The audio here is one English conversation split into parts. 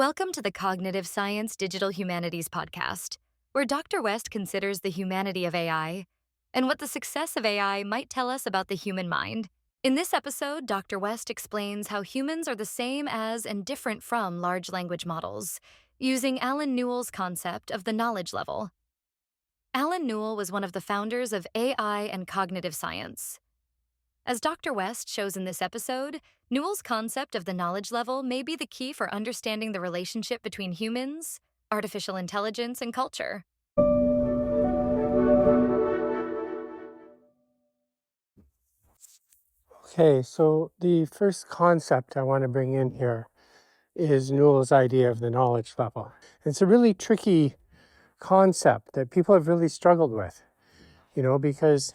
Welcome to the Cognitive Science Digital Humanities podcast, where Dr. West considers the humanity of AI and what the success of AI might tell us about the human mind. In this episode, Dr. West explains how humans are the same as and different from large language models, using Alan Newell's concept of the knowledge level. Alan Newell was one of the founders of AI and cognitive science. As Dr. West shows in this episode, Newell's concept of the knowledge level may be the key for understanding the relationship between humans, artificial intelligence, and culture. Okay, so the first concept I want to bring in here is Newell's idea of the knowledge level. It's a really tricky concept that people have really struggled with, because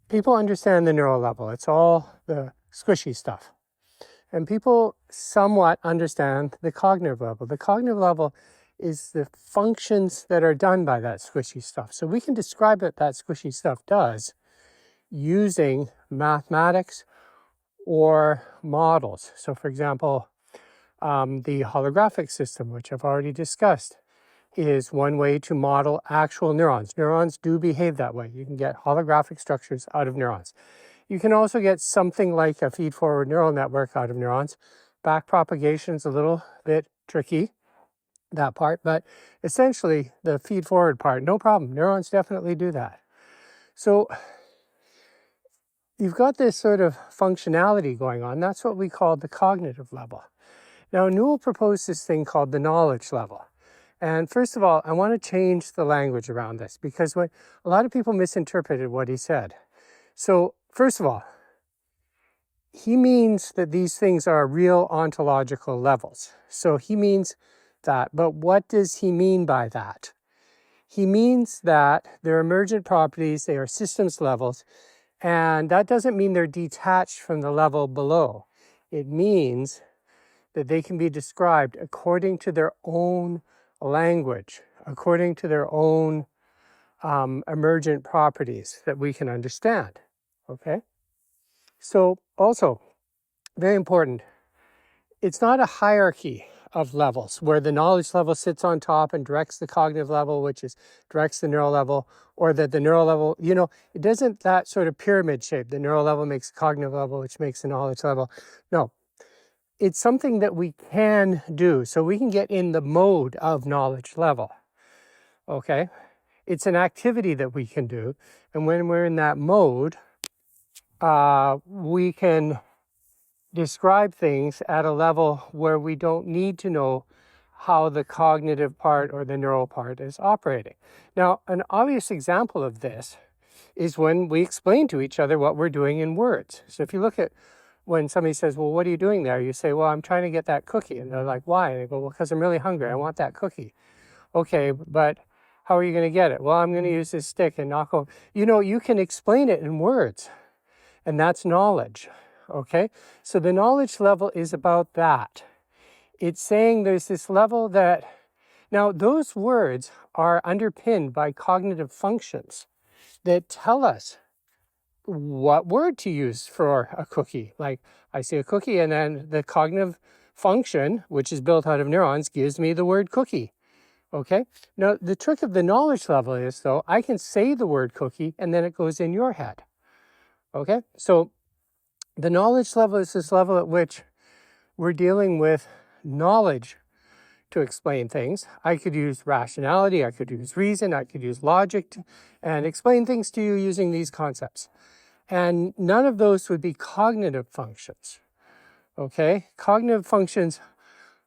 people understand the neural level. It's all the squishy stuff. And people somewhat understand the cognitive level. The cognitive level is the functions that are done by that squishy stuff. So we can describe what that squishy stuff does using mathematics or models. So for example, the holographic system, which I've already discussed, is one way to model actual neurons. Neurons do behave that way. You can get holographic structures out of neurons. You can also get something like a feed-forward neural network out of neurons. Backpropagation is a little bit tricky, that part, but essentially the feed-forward part, no problem. Neurons definitely do that. So you've got this sort of functionality going on. That's what we call the cognitive level. Now, Newell proposed this thing called the knowledge level. And first of all, I want to change the language around this because a lot of people misinterpreted what he said. So first of all, he means that these things are real ontological levels. So he means that. But what does he mean by that? He means that they're emergent properties, they are systems levels, and that doesn't mean they're detached from the level below. It means that they can be described according to their own language, according to their own emergent properties that we can understand, okay? So also, very important, it's not a hierarchy of levels where the knowledge level sits on top and directs the cognitive level, which directs the neural level, or that the neural level, it doesn't that sort of pyramid shape. The neural level makes the cognitive level, which makes the knowledge level. No, it's something that we can do. So we can get in the mode of knowledge level, okay? It's an activity that we can do. And when we're in that mode, we can describe things at a level where we don't need to know how the cognitive part or the neural part is operating. Now, an obvious example of this is when we explain to each other what we're doing in words. So if you look at when somebody says, well, what are you doing there? You say, well, I'm trying to get that cookie. And they're like, why? And they go, well, because I'm really hungry. I want that cookie. Okay, but how are you going to get it? Well, I'm going to use this stick and knock over. You can explain it in words, and that's knowledge. Okay, so the knowledge level is about that. It's saying there's this level that, now those words are underpinned by cognitive functions that tell us what word to use for a cookie. Like I see a cookie and then the cognitive function, which is built out of neurons, gives me the word cookie. Okay, now the trick of the knowledge level is though, I can say the word cookie and then it goes in your head. Okay, so the knowledge level is this level at which we're dealing with knowledge to explain things. I could use rationality, I could use reason, I could use logic and explain things to you using these concepts. And none of those would be cognitive functions, okay? Cognitive functions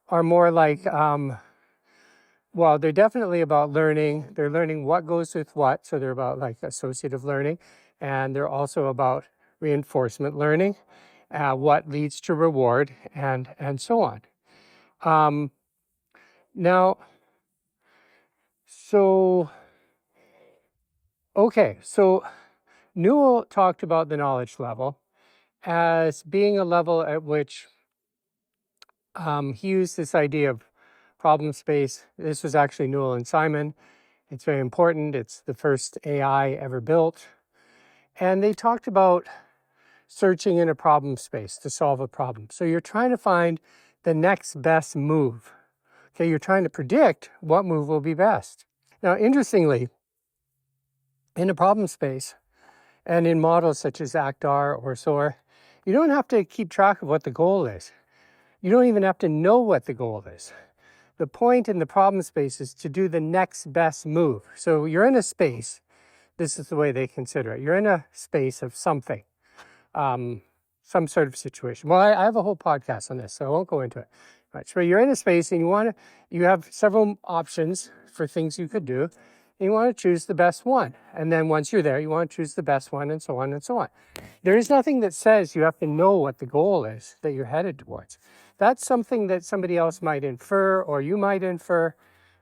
are more like, well, they're definitely about learning. They're learning what goes with what, so they're about like associative learning. And they're also about reinforcement learning, what leads to reward, and so on. Now, so Newell talked about the knowledge level as being a level at which he used this idea of problem space. This was actually Newell and Simon. It's very important. It's the first AI ever built. And they talked about searching in a problem space to solve a problem. So you're trying to find the next best move Okay, you're trying to predict what move will be best. Now, interestingly, in a problem space and in models such as ACT-R or SOAR, you don't have to keep track of what the goal is. You don't even have to know what the goal is. The point in the problem space is to do the next best move. So you're in a space, this is the way they consider it. You're in a space of something, some sort of situation. Well, I have a whole podcast on this, so I won't go into it much. But you're in a space and you have several options for things you could do. And you want to choose the best one. And then once you're there, you want to choose the best one, and so on and so on. There is nothing that says you have to know what the goal is that you're headed towards. That's something that somebody else might infer or you might infer,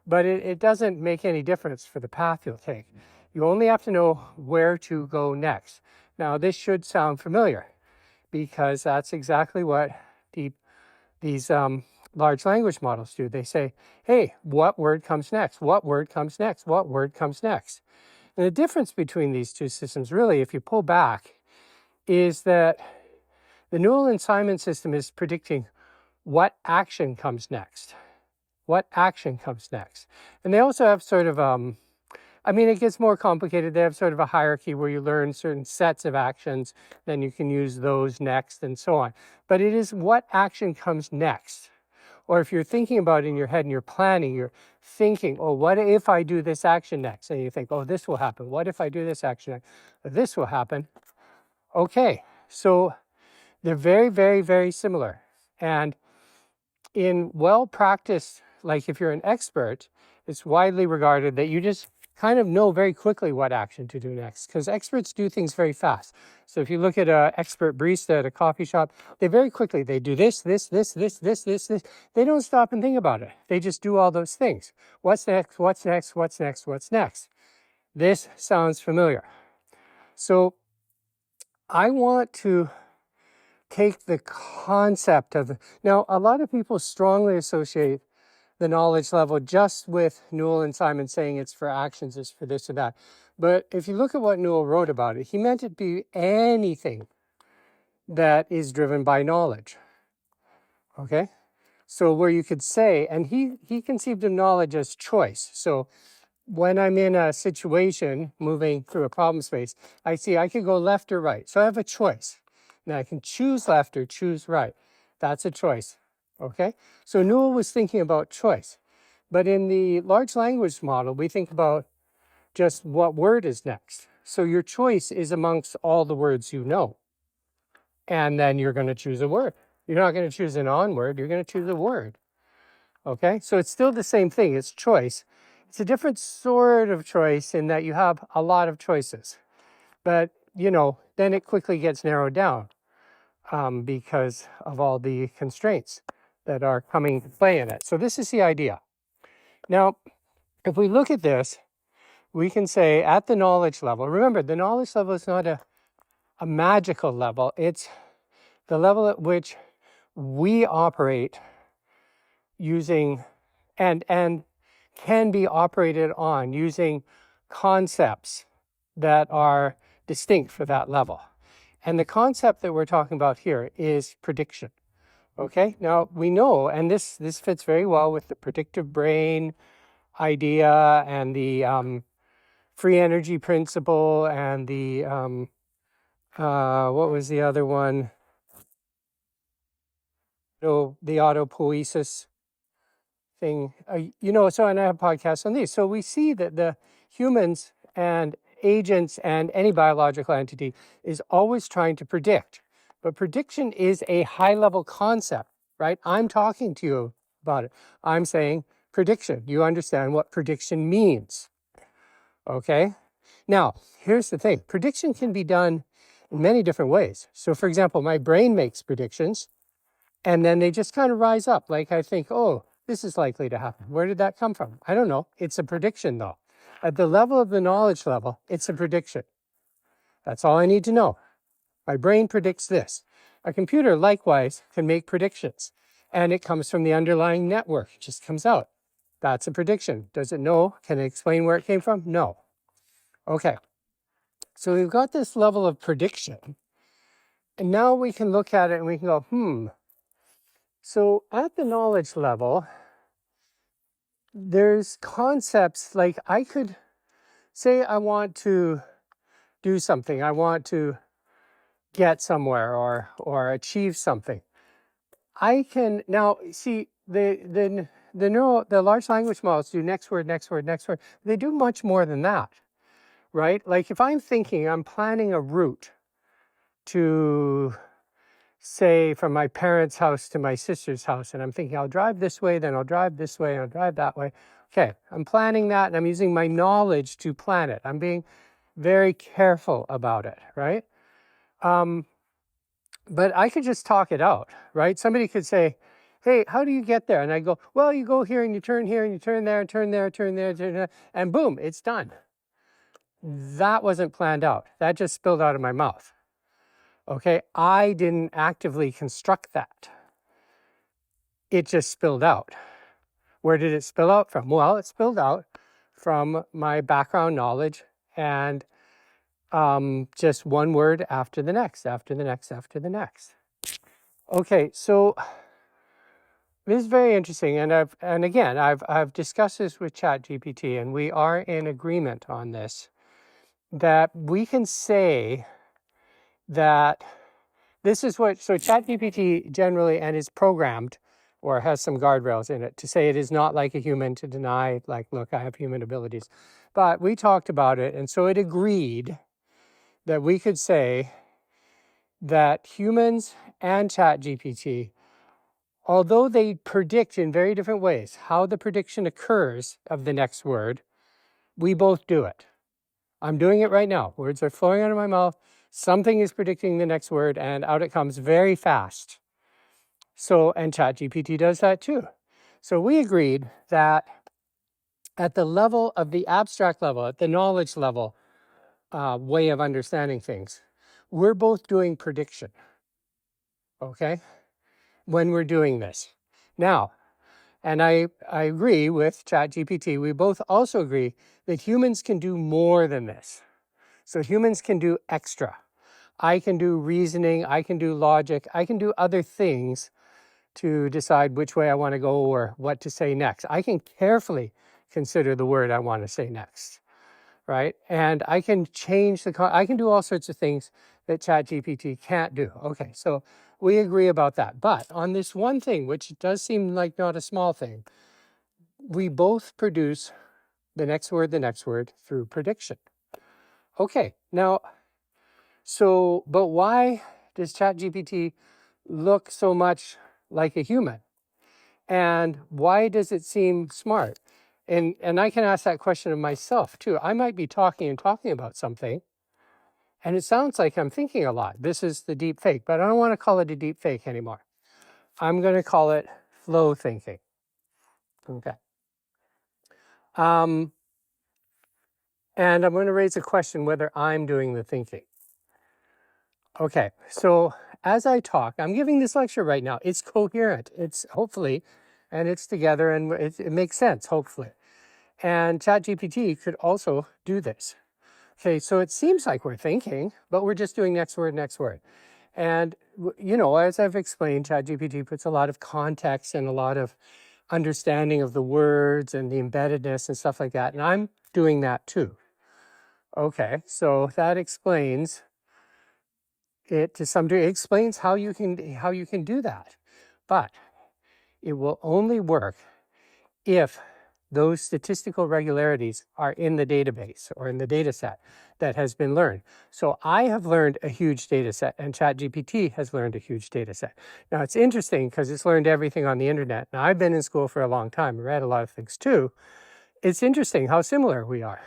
but it doesn't make any difference for the path you'll take. You only have to know where to go next. Now, this should sound familiar because that's exactly what these large language models do. They say, hey, what word comes next? What word comes next? What word comes next? And the difference between these two systems, really, if you pull back, is that the Newell and Simon system is predicting what action comes next. What action comes next? And they also have sort of, it gets more complicated. They have sort of a hierarchy where you learn certain sets of actions, then you can use those next and so on. But it is what action comes next. Or if you're thinking about it in your head and you're planning, you're thinking, oh, what if I do this action next? And you think, oh, this will happen. What if I do this action next? This will happen. Okay, so they're very, very, very similar. And in well-practiced, like if you're an expert, it's widely regarded that you just kind of know very quickly what action to do next, because experts do things very fast. So if you look at an expert barista at a coffee shop, they do this. They don't stop and think about it. They just do all those things. What's next? What's next? What's next? What's next? This sounds familiar. So I want to take the concept of, now a lot of people strongly associate the knowledge level just with Newell and Simon saying it's for actions, it's for this or that. But if you look at what Newell wrote about it, he meant it to be anything that is driven by knowledge. Okay? So where you could say, and he conceived of knowledge as choice. So when I'm in a situation moving through a problem space, I see I could go left or right. So I have a choice. Now I can choose left or choose right. That's a choice. Okay? So Newell was thinking about choice. But in the large language model, we think about just what word is next. So your choice is amongst all the words you know. And then you're going to choose a word. You're not going to choose an on word, you're going to choose a word. Okay? So it's still the same thing, it's choice. It's a different sort of choice in that you have a lot of choices. But, then it quickly gets narrowed down because of all the constraints that are coming to play in it. So this is the idea. Now, if we look at this, we can say at the knowledge level, remember, the knowledge level is not a magical level. It's the level at which we operate using and can be operated on using concepts that are distinct for that level. And the concept that we're talking about here is prediction. Okay, now we know, and this fits very well with the predictive brain idea and the free energy principle and the, what was the other one? The autopoiesis thing. So, and I have podcasts on these. So we see that the humans and agents and any biological entity is always trying to predict. But prediction is a high-level concept, right? I'm talking to you about it. I'm saying prediction. You understand what prediction means, okay? Now, here's the thing. Prediction can be done in many different ways. So, for example, my brain makes predictions, and then they just kind of rise up. Like I think, oh, this is likely to happen. Where did that come from? I don't know. It's a prediction, though. At the level of the knowledge level, it's a prediction. That's all I need to know. My brain predicts this. A computer, likewise, can make predictions. And it comes from the underlying network. It just comes out. That's a prediction. Does it know? Can it explain where it came from? No. Okay. So we've got this level of prediction. And now we can look at it and we can go, So at the knowledge level, there's concepts like I could say I want to do something, I want to get somewhere or achieve something. I can now see the large language models do next word, next word, next word. They do much more than that, right? Like if I'm thinking, I'm planning a route to say from my parents' house to my sister's house, and I'm thinking I'll drive this way, then I'll drive this way, and I'll drive that way. Okay, I'm planning that, and I'm using my knowledge to plan it. I'm being very careful about it, right? But I could just talk it out, right? Somebody could say, hey, how do you get there? And I go, well, you go here and you turn here and you turn there and turn there, turn there, turn there, and boom, it's done. That wasn't planned out. That just spilled out of my mouth. Okay, I didn't actively construct that. It just spilled out. Where did it spill out from? Well, it spilled out from my background knowledge and just one word after the next, after the next, after the next. Okay, so this is very interesting, and I've discussed this with ChatGPT, and we are in agreement on this, that we can say that this is what, so ChatGPT generally, and is programmed or has some guardrails in it to say it is not like a human, to deny, like, look, I have human abilities. But we talked about it, and so it agreed that we could say that humans and ChatGPT, although they predict in very different ways how the prediction occurs of the next word, we both do it. I'm doing it right now. Words are flowing out of my mouth. Something is predicting the next word, and out it comes very fast. So, and ChatGPT does that too. So we agreed that at the level of the abstract level, at the knowledge level way of understanding things, we're both doing prediction, okay, when we're doing this. Now, and I agree with ChatGPT, we both also agree that humans can do more than this. So humans can do extra. I can do reasoning, I can do logic, I can do other things to decide which way I want to go or what to say next. I can carefully consider the word I want to say next, right? And I can change I can do all sorts of things that ChatGPT can't do. Okay, so we agree about that. But on this one thing, which does seem like not a small thing, we both produce the next word through prediction. Okay, now, so, but why does ChatGPT look so much like a human? And why does it seem smart? And I can ask that question of myself too. I might be talking about something, and it sounds like I'm thinking a lot. This is the deep fake, but I don't want to call it a deep fake anymore. I'm going to call it flow thinking. Okay. And I'm going to raise a question whether I'm doing the thinking. Okay, so as I talk, I'm giving this lecture right now. It's coherent. It's hopefully, and it's together, and it makes sense, hopefully. And ChatGPT could also do this. Okay, so it seems like we're thinking, but we're just doing next word, next word. And, you know, as I've explained, ChatGPT puts a lot of context and a lot of understanding of the words and the embeddedness and stuff like that. And I'm doing that too. Okay, so that explains it to some degree. It explains how you can do that. But it will only work if those statistical regularities are in the database or in the data set that has been learned. So I have learned a huge data set, and ChatGPT has learned a huge data set. Now it's interesting because it's learned everything on the internet. Now I've been in school for a long time, read a lot of things too. It's interesting how similar we are.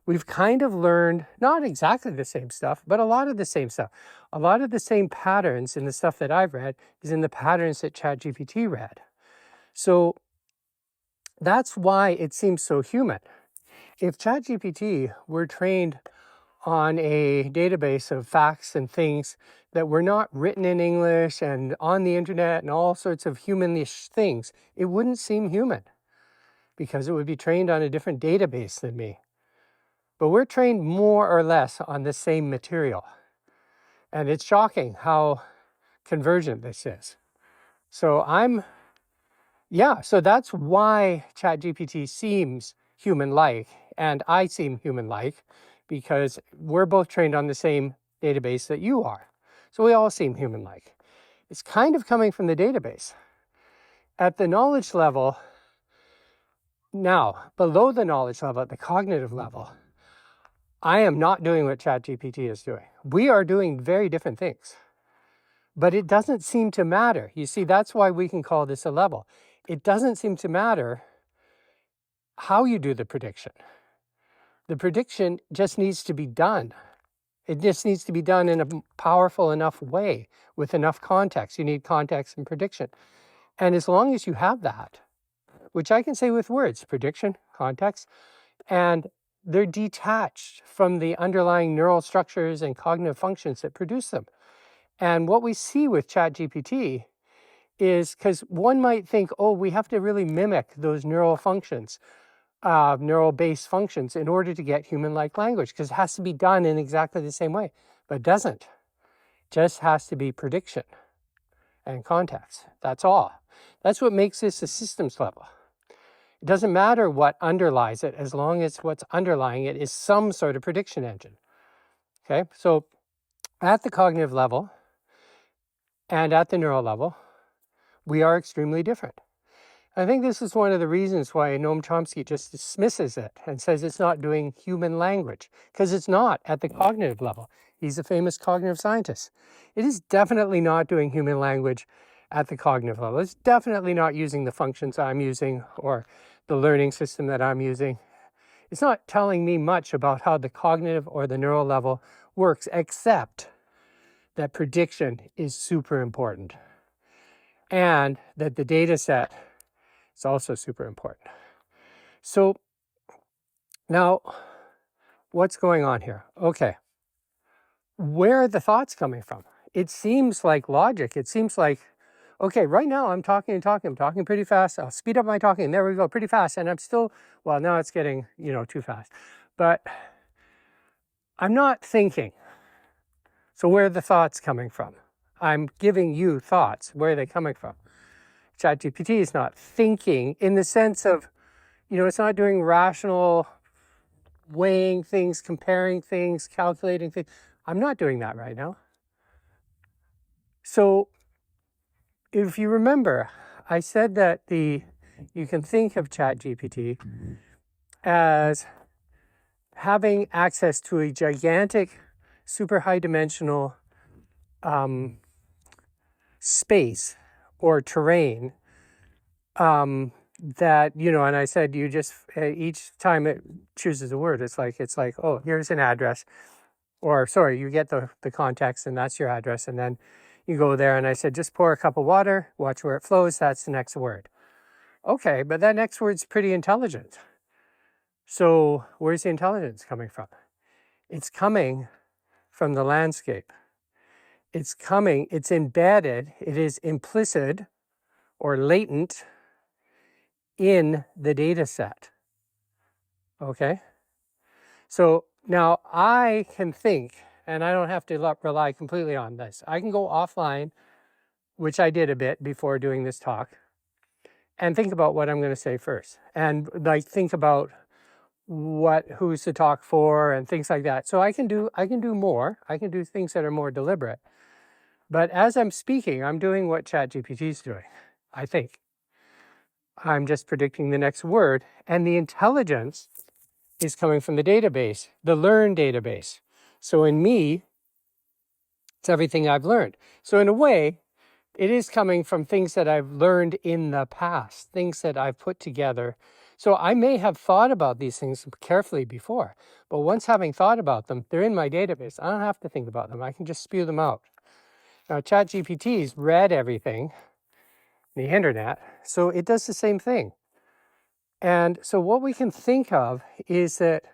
We've kind of learned not exactly the same stuff, but a lot of the same stuff. A lot of the same patterns in the stuff that I've read is in the patterns that ChatGPT read. So that's why it seems so human. If ChatGPT were trained on a database of facts and things that were not written in English and on the internet and all sorts of humanish things, it wouldn't seem human because it would be trained on a different database than me. But we're trained more or less on the same material. And it's shocking how convergent this is. So I'm Yeah, so that's why ChatGPT seems human-like, and I seem human-like, because we're both trained on the same database that you are. So we all seem human-like. It's kind of coming from the database. At the knowledge level, now, below the knowledge level, at the cognitive level, I am not doing what ChatGPT is doing. We are doing very different things. But it doesn't seem to matter. You see, that's why we can call this a level. It doesn't seem to matter how you do the prediction. The prediction just needs to be done. It just needs to be done in a powerful enough way with enough context. You need context and prediction. And as long as you have that, which I can say with words, prediction, context, and they're detached from the underlying neural structures and cognitive functions that produce them. And what we see with ChatGPT is, because one might think, oh, we have to really mimic those neural functions, neural-based functions in order to get human-like language, because it has to be done in exactly the same way. But it doesn't. It just has to be prediction and context. That's all. That's what makes this a systems level. It doesn't matter what underlies it, as long as what's underlying it is some sort of prediction engine. Okay, so at the cognitive level and at the neural level, we are extremely different. I think this is one of the reasons why Noam Chomsky just dismisses it and says it's not doing human language, because it's not at the cognitive level. He's a famous cognitive scientist. It is definitely not doing human language at the cognitive level. It's definitely not using the functions I'm using or the learning system that I'm using. It's not telling me much about how the cognitive or the neural level works, except that prediction is super important and that the data set is also super important. So now, what's going on here? Okay, where are the thoughts coming from? It seems like logic. It seems like, okay, right now I'm talking, I'm talking pretty fast. I'll speed up my talking. There we go, pretty fast. And I'm still, well, now it's getting, too fast. But I'm not thinking. So where are the thoughts coming from? I'm giving you thoughts. Where are they coming from? ChatGPT is not thinking in the sense of, it's not doing rational weighing things, comparing things, calculating things. I'm not doing that right now. So if you remember, I said that you can think of ChatGPT as having access to a gigantic, super high dimensional space or terrain that, and I said you just, each time it chooses a word, it's like, oh, here's an address, or sorry, you get the context and that's your address, and then you go there, and I said, just pour a cup of water, watch where it flows, that's the next word. Okay, but that next word's pretty intelligent. So where's the intelligence coming from? It's coming from the landscape. It's embedded, it is implicit or latent in the data set. Okay? So now I can think, and I don't have to rely completely on this. I can go offline, which I did a bit before doing this talk, and think about what I'm going to say first. And think about who's to talk for and things like that. So I can do more. I can do things that are more deliberate. But as I'm speaking, I'm doing what ChatGPT is doing, I think. I'm just predicting the next word, and the intelligence is coming from the database, the learn database. So in me, it's everything I've learned. So in a way, it is coming from things that I've learned in the past, things that I've put together. So I may have thought about these things carefully before, but once having thought about them, they're in my database. I don't have to think about them. I can just spew them out. Now, ChatGPT's read everything, the internet, so it does the same thing. And so what we can think of is that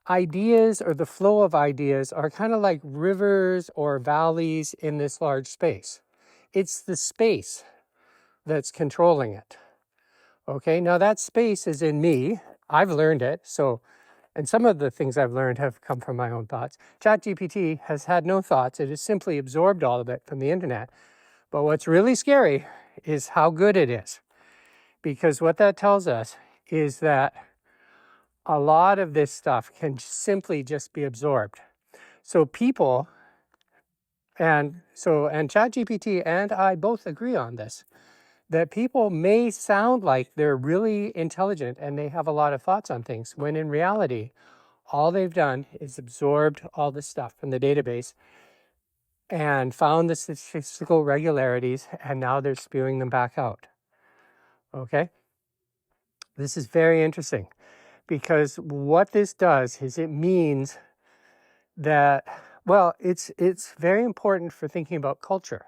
ideas, or the flow of ideas, are kind of like rivers or valleys in this large space. It's the space that's controlling it. Okay, now that space is in me. I've learned it. And some of the things I've learned have come from my own thoughts. ChatGPT has had no thoughts. It has simply absorbed all of it from the internet. But what's really scary is how good it is. because what that tells us is that a lot of this stuff can simply just be absorbed. So people, and ChatGPT and I both agree on this, that people may sound like they're really intelligent and they have a lot of thoughts on things, when in reality, all they've done is absorbed all this stuff from the database and found the statistical regularities, and now they're spewing them back out. Okay? This is very interesting, because what this does is it means that, well, it's very important for thinking about culture,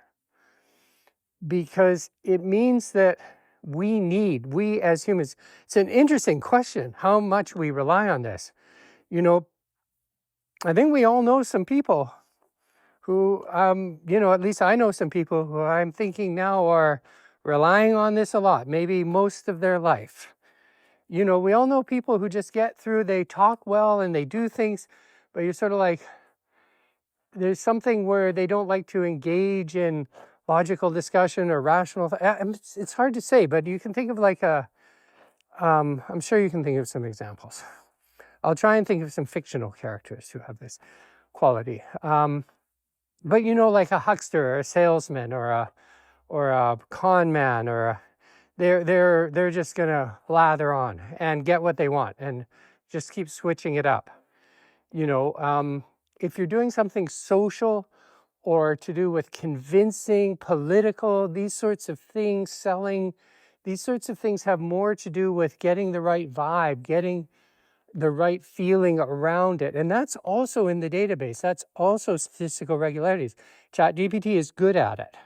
because it means that we as humans, it's an interesting question, how much we rely on this. You know, I think we all know some people who, at least I know some people who I'm thinking now are relying on this a lot, maybe most of their life. You know, we all know people who just get through, they talk well and they do things, but you're sort of like, there's something where they don't like to engage in logical discussion or rational. It's hard to say, but you can think of like I'm sure you can think of some examples. I'll try and think of some fictional characters who have this quality. But like a huckster or a salesman or a con man, they're just gonna lather on and get what they want and just keep switching it up. If you're doing something social or to do with convincing, political, these sorts of things, selling, these sorts of things have more to do with getting the right vibe, getting the right feeling around it. And that's also in the database. That's also statistical regularities. ChatGPT is good at it.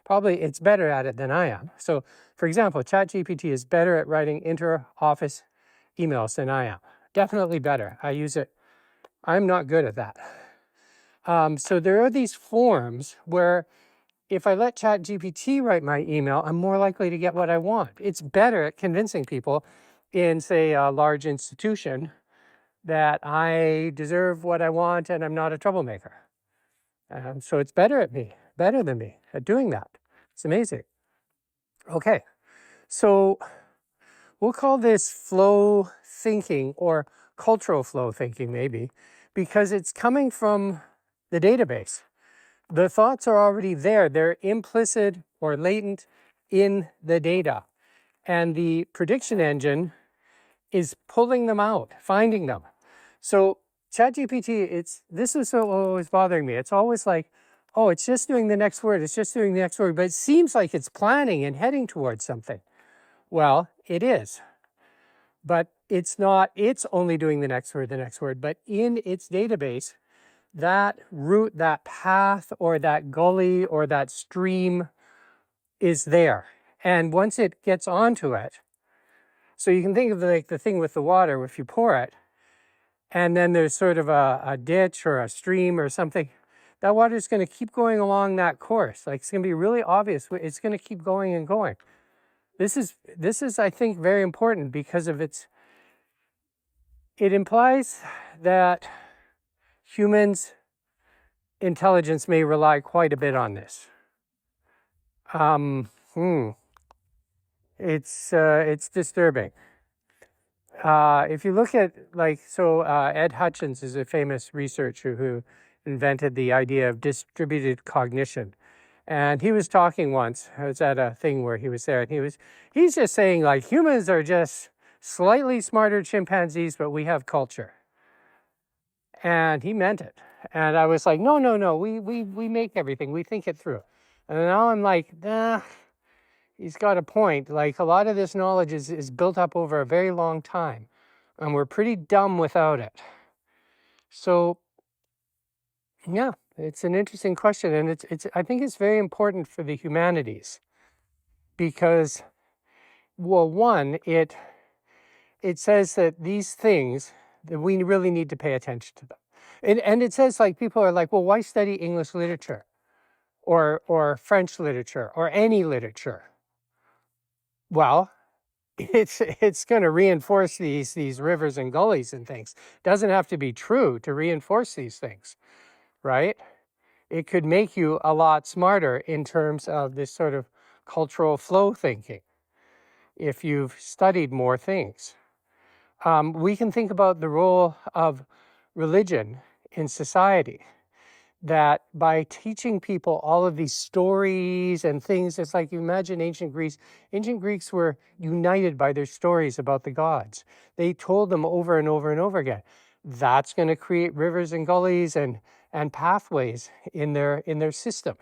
Probably it's better at it than I am. So, for example, ChatGPT is better at writing inter-office emails than I am. Definitely better. I use it. I'm not good at that. So there are these forms where if I let ChatGPT write my email, I'm more likely to get what I want. It's better at convincing people in, say, a large institution that I deserve what I want and I'm not a troublemaker. So it's better than me at doing that. It's amazing. Okay, so we'll call this flow thinking, or cultural flow thinking maybe, because it's coming from the database. The thoughts are already there. They're implicit or latent in the data. And the prediction engine is pulling them out, finding them. So ChatGPT, this is what was bothering me. It's always like, oh, it's just doing the next word. It's just doing the next word. But it seems like it's planning and heading towards something. Well, it is. But it's not, it's only doing the next word. But in its database, that route, that path, or that gully, or that stream is there. And once it gets onto it, so you can think of like the thing with the water, if you pour it, and then there's sort of a ditch or a stream or something, that water is going to keep going along that course. Like, it's going to be really obvious. It's going to keep going and going. This is, I think, very important because of it implies that humans' intelligence may rely quite a bit on this. It's disturbing. If you look at Ed Hutchins is a famous researcher who invented the idea of distributed cognition. And he was talking once, I was at a thing where he was there, and he's just saying, like, humans are just slightly smarter chimpanzees, but we have culture. And he meant it. And I was like, no, we make everything, we think it through. And now I'm like, nah, he's got a point. Like, a lot of this knowledge is built up over a very long time, and we're pretty dumb without it. So, yeah, it's an interesting question, and I think it's very important for the humanities because, well, one, it says that these things, that we really need to pay attention to them. And it says, like, people are like, well, why study English literature or French literature or any literature? Well, it's going to reinforce these rivers and gullies and things. It doesn't have to be true to reinforce these things, right? It could make you a lot smarter in terms of this sort of cultural flow thinking. if you've studied more things. We can think about the role of religion in society, that by teaching people all of these stories and things, it's like you imagine ancient Greece. Ancient Greeks were united by their stories about the gods. They told them over and over and over again. That's going to create rivers and gullies and pathways in their system.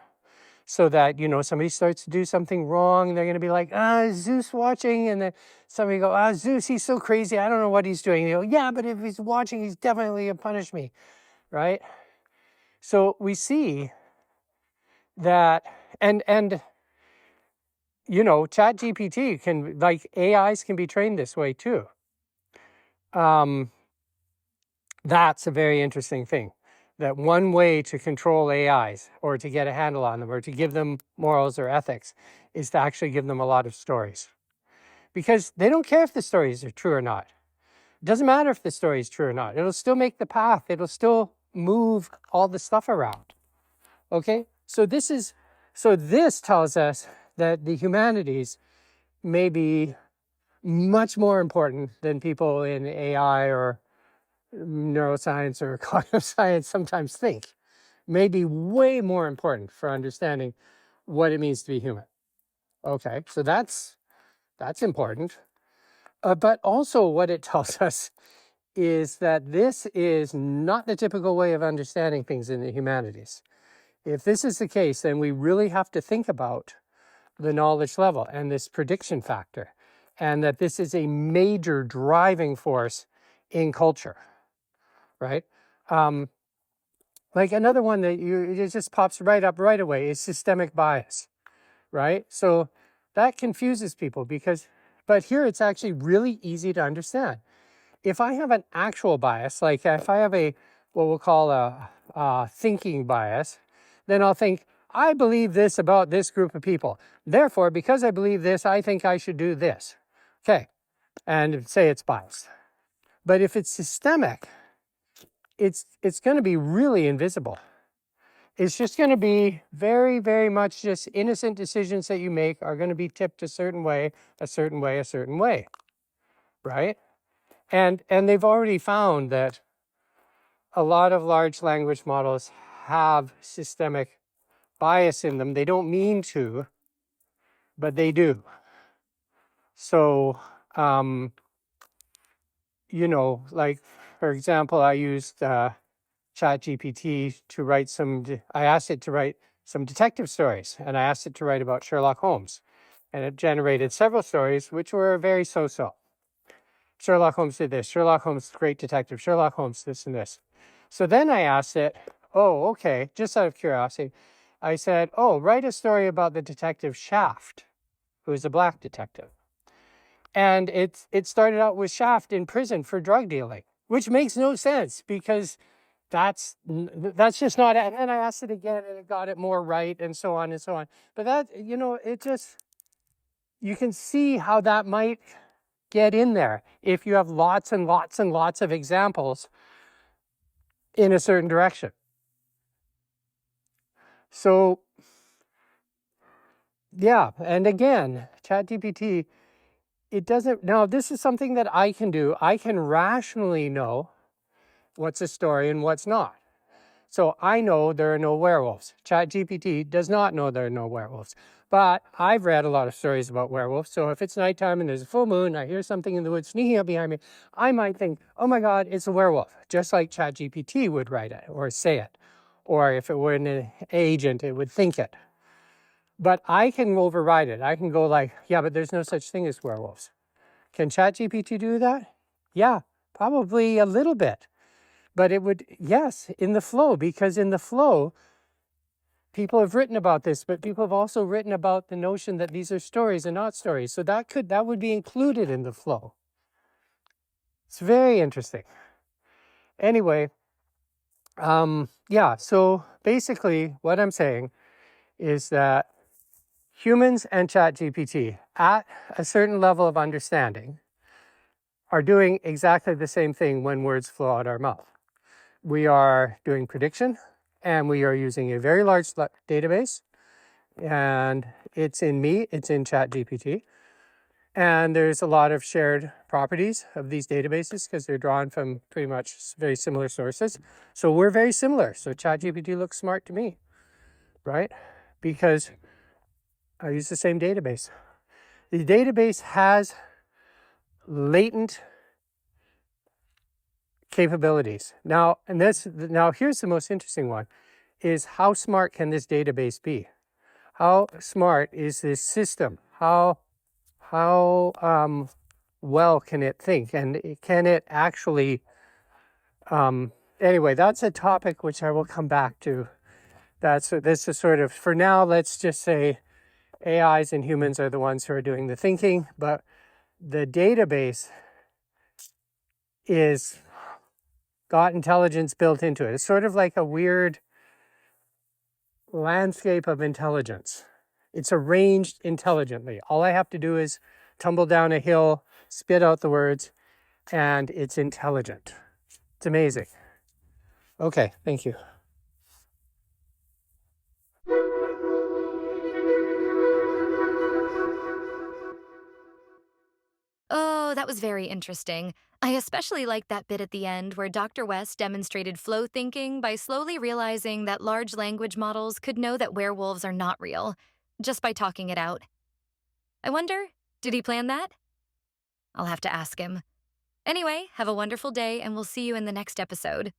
So that, somebody starts to do something wrong, they're going to be like, is Zeus watching? And then somebody go, Zeus, he's so crazy, I don't know what he's doing. They go, yeah, but if he's watching, he's definitely going to punish me, right? So we see that, and Chat GPT can, like, AIs can be trained this way too. That's a very interesting thing. That one way to control AIs or to get a handle on them or to give them morals or ethics is to actually give them a lot of stories. Because they don't care if the stories are true or not. It doesn't matter if the story is true or not. It'll still make the path. It'll still move all the stuff around. Okay? So this tells us that the humanities may be much more important than people in AI or neuroscience or cognitive science sometimes think. May be way more important for understanding what it means to be human. Okay, so that's important. But also what it tells us is that this is not the typical way of understanding things in the humanities. If this is the case, then we really have to think about the knowledge level and this prediction factor, and that this is a major driving force in culture, right? Like another one that it just pops right up right away is systemic bias, right? So that confuses people but here it's actually really easy to understand. If I have an actual bias, like if I have what we'll call a thinking bias, then I'll think, I believe this about this group of people. Therefore, because I believe this, I think I should do this. Okay, and say it's biased. But if it's systemic, it's going to be really invisible. It's just going to be very, very much just innocent decisions that you make are going to be tipped a certain way, a certain way, a certain way, right? And they've already found that a lot of large language models have systemic bias in them. They don't mean to, but they do. So, like, for example, I used ChatGPT to write I asked it to write some detective stories, and I asked it to write about Sherlock Holmes. And it generated several stories which were very so-so. Sherlock Holmes did this. Sherlock Holmes, great detective. Sherlock Holmes, this and this. So then I asked it, okay, just out of curiosity, I said, write a story about the detective Shaft, who is a black detective. And it started out with Shaft in prison for drug dealing, which makes no sense because that's just not. And then I asked it again and it got it more right and so on and so on. But that, it just, you can see how that might get in there if you have lots and lots and lots of examples in a certain direction. So, yeah, and again, ChatGPT, now this is something that I can do. I can rationally know what's a story and what's not. So I know there are no werewolves. ChatGPT does not know there are no werewolves. But I've read a lot of stories about werewolves. So if it's nighttime and there's a full moon, I hear something in the woods sneaking up behind me, I might think, oh my God, it's a werewolf. Just like ChatGPT would write it or say it. Or if it were an agent, it would think it. But I can override it. I can go like, yeah, but there's no such thing as werewolves. Can ChatGPT do that? Yeah, probably a little bit. But it would, yes, in the flow, because in the flow, people have written about this, but people have also written about the notion that these are stories and not stories. So that would be included in the flow. It's very interesting. Anyway, yeah, so basically what I'm saying is that humans and ChatGPT at a certain level of understanding are doing exactly the same thing when words flow out our mouth. We are doing prediction, and we are using a very large database, and it's in ChatGPT. And there's a lot of shared properties of these databases because they're drawn from pretty much very similar sources. So we're very similar. So ChatGPT looks smart to me, right? Because I use the same database. The database has latent capabilities. Now here's the most interesting one, is how smart can this database be? How smart is this system? How well can it think? And can it actually, anyway, that's a topic which I will come back to. This is sort of, for now, let's just say AIs and humans are the ones who are doing the thinking, but the database is got intelligence built into it. It's sort of like a weird landscape of intelligence. It's arranged intelligently. All I have to do is tumble down a hill, spit out the words, and it's intelligent. It's amazing. Okay, thank you. Oh, that was very interesting. I especially liked that bit at the end where Dr. West demonstrated flow thinking by slowly realizing that large language models could know that werewolves are not real, just by talking it out. I wonder, did he plan that? I'll have to ask him. Anyway, have a wonderful day, and we'll see you in the next episode.